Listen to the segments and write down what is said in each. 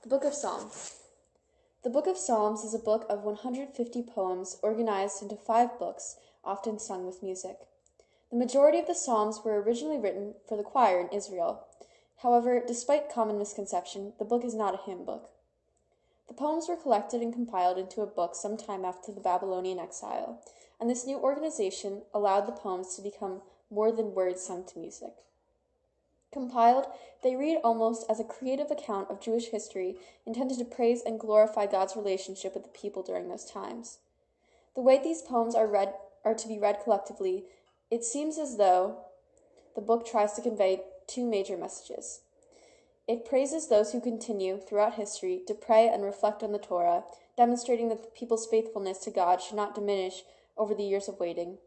The Book of Psalms. The Book of Psalms is a book of 150 poems organized into 5 books, often sung with music. The majority of the Psalms were originally written for the choir in Israel. However, despite common misconception, the book is not a hymn book. The poems were collected and compiled into a book sometime after the Babylonian exile, and this new organization allowed the poems to become more than words sung to music. Compiled, they read almost as a creative account of Jewish history intended to praise and glorify God's relationship with the people during those times. The way these poems are to be read collectively, it seems as though the book tries to convey 2 major messages. It praises those who continue throughout history to pray and reflect on the Torah, demonstrating that the people's faithfulness to God should not diminish over the years of waiting.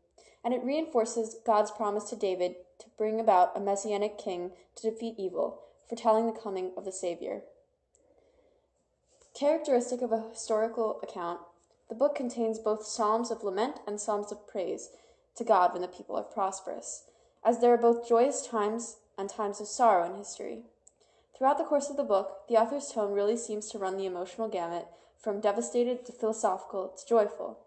And it reinforces God's promise to David to bring about a messianic king to defeat evil, foretelling the coming of the Savior. Characteristic of a historical account, the book contains both psalms of lament and psalms of praise to God when the people are prosperous, as there are both joyous times and times of sorrow in history. Throughout the course of the book, the author's tone really seems to run the emotional gamut from devastated to philosophical to joyful.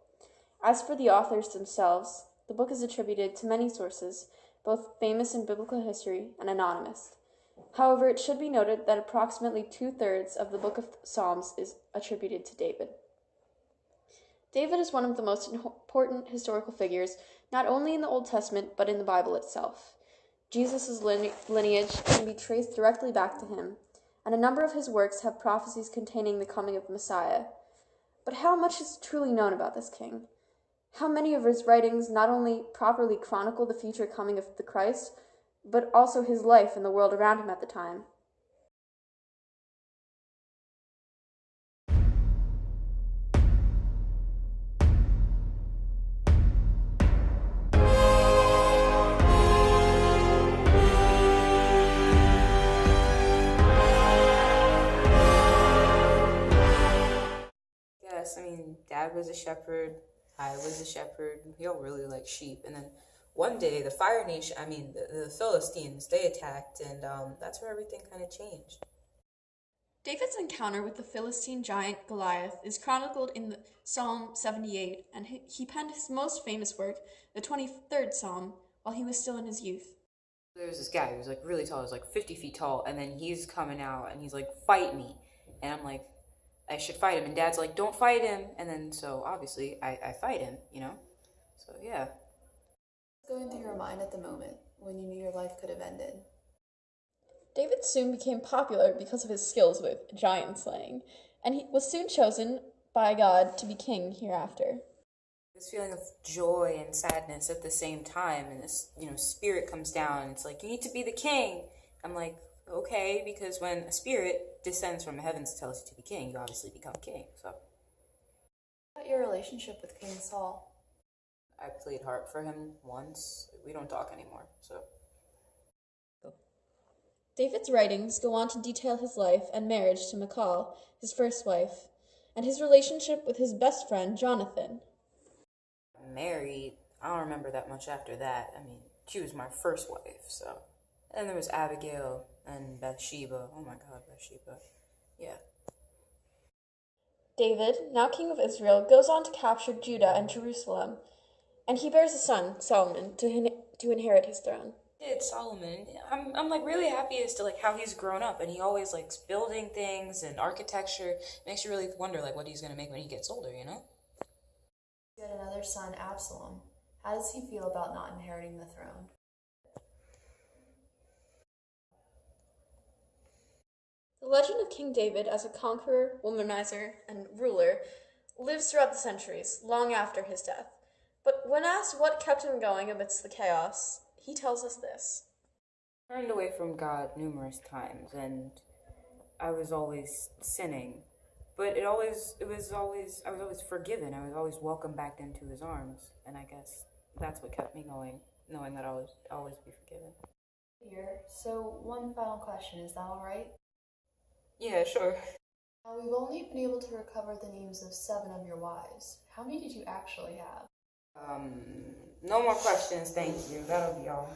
As for the authors themselves, the book is attributed to many sources, both famous in biblical history and anonymous. However, it should be noted that approximately 2/3 of the Book of Psalms is attributed to David. David is one of the most important historical figures, not only in the Old Testament, but in the Bible itself. Jesus' lineage can be traced directly back to him, and a number of his works have prophecies containing the coming of the Messiah. But how much is truly known about this king? How many of his writings not only properly chronicle the future coming of the Christ, but also his life and the world around him at the time? Yes, I mean, Dad was a shepherd, I was a shepherd. We all really like sheep. And then one day, the Fire Nation, the Philistines, they attacked, and that's where everything kind of changed. David's encounter with the Philistine giant Goliath is chronicled in Psalm 78, and he penned his most famous work, the 23rd Psalm, while he was still in his youth. There was this guy who was like really tall, he was like 50 feet tall, and then he's coming out and he's like, fight me. And I'm like, I should fight him. And Dad's like, don't fight him. And then so obviously I fight him, you know? So yeah. What's going through your mind at the moment when you knew your life could have ended? David soon became popular because of his skills with giant slaying, and he was soon chosen by God to be king hereafter. This feeling of joy and sadness at the same time, and this, spirit comes down, and it's like, you need to be the king. I'm like, okay, because when a spirit descends from the heavens and tells you to be king, you obviously become king, so. What about your relationship with King Saul? I played harp for him once. We don't talk anymore, so. David's writings go on to detail his life and marriage to Michal, his first wife, and his relationship with his best friend, Jonathan. Married, I don't remember that much after that. She was my first wife, so. And there was Abigail and Bathsheba. Oh my God, Bathsheba. Yeah. David, now king of Israel, goes on to capture Judah and Jerusalem, and he bears a son, Solomon, to inherit his throne. It's Solomon. I'm like really happy as to like how he's grown up, and he always likes building things and architecture. It makes you really wonder like what he's gonna make when he gets older, you know? You had another son, Absalom. How does he feel about not inheriting the throne? The legend of King David as a conqueror, womanizer, and ruler lives throughout the centuries, long after his death. But when asked what kept him going amidst the chaos, he tells us this. I turned away from God numerous times, and I was always sinning. But I was always forgiven. I was always welcomed back into his arms. And I guess that's what kept me going, knowing that I would always be forgiven. Here, so one final question, is that all right? Yeah, sure. Now, we've only been able to recover the names of 7 of your wives. How many did you actually have? No more questions, thank you. That'll be all.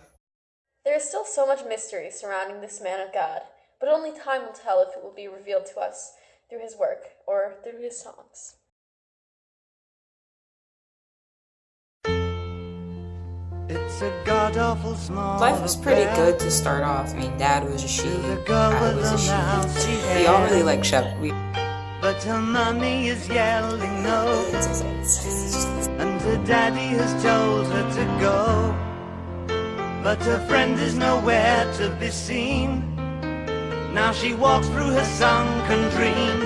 There is still so much mystery surrounding this man of God, but only time will tell if it will be revealed to us. through his work or through his songs. It's a god-awful small Life was pretty good to start off. I mean, Dad was a sheep, I was a sheep. We all really like shepherds. But her mummy is yelling no, and her daddy has told her to go. But her friend is nowhere to be seen. Now she walks through her sunken dream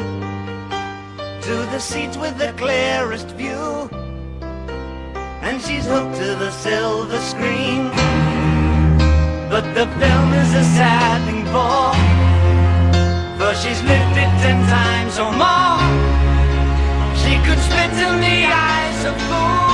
to the seat with the clearest view, and she's hooked to the silver screen. But the film is a sad thing for she's lived it 10 times or more. She could spit in the eyes of fools.